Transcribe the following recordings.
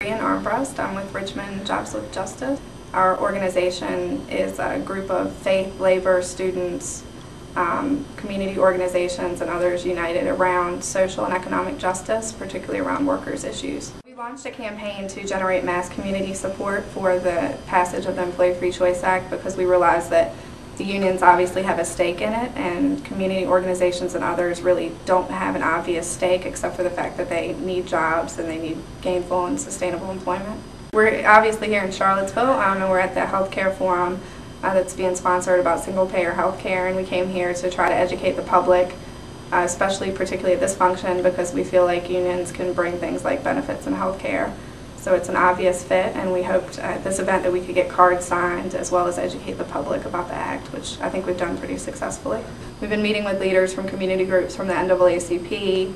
Breanne Armbrust. I'm with Richmond Jobs with Justice. Our organization is a group of faith, labor, students, community organizations, and others united around social and economic justice, particularly around workers' issues. We launched a campaign to generate mass community support for the passage of the Employee Free Choice Act because we realized that the unions obviously have a stake in it, and community organizations and others really don't have an obvious stake except for the fact that they need jobs and they need gainful and sustainable employment. We're obviously here in Charlottesville, and we're at the healthcare forum that's being sponsored about single-payer healthcare, and we came here to try to educate the public, especially particularly at this function, because we feel like unions can bring things like benefits and healthcare. So it's an obvious fit, and we hoped at this event that we could get cards signed as well as educate the public about the act, which I think we've done pretty successfully. We've been meeting with leaders from community groups from the NAACP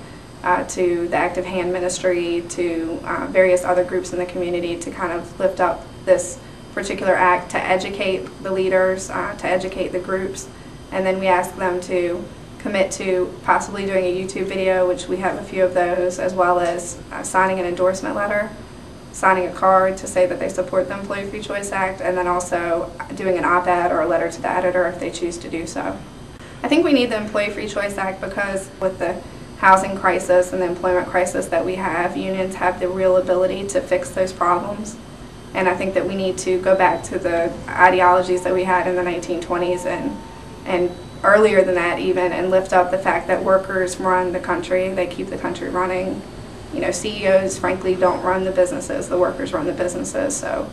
to the Active Hand Ministry to various other groups in the community to kind of lift up this particular act, to educate the leaders, to educate the groups, and then we asked them to commit to possibly doing a YouTube video, which we have a few of those, as well as signing an endorsement letter, signing a card to say that they support the Employee Free Choice Act, and then also doing an op-ed or a letter to the editor if they choose to do so. I think we need the Employee Free Choice Act because with the housing crisis and the employment crisis that we have, unions have the real ability to fix those problems. And I think that we need to go back to the ideologies that we had in the 1920s and earlier than that even, and lift up the fact that workers run the country, they keep the country running. You know, CEOs frankly don't run the businesses, the workers run the businesses, so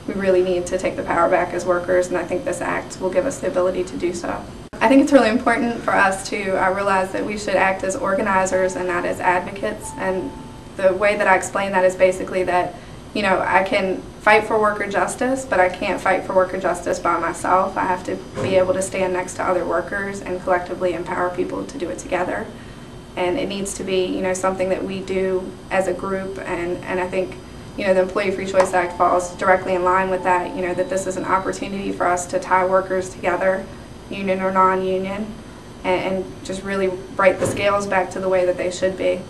we really need to take the power back as workers, and I think this act will give us the ability to do so. I think it's really important for us to realize that we should act as organizers and not as advocates, and the way that I explain that is basically that, you know, I can fight for worker justice, but I can't fight for worker justice by myself. I have to be able to stand next to other workers and collectively empower people to do it together. And it needs to be, you know, something that we do as a group, and I think, you know, the Employee Free Choice Act falls directly in line with that, you know, that this is an opportunity for us to tie workers together, union or non-union, and just really right the scales back to the way that they should be.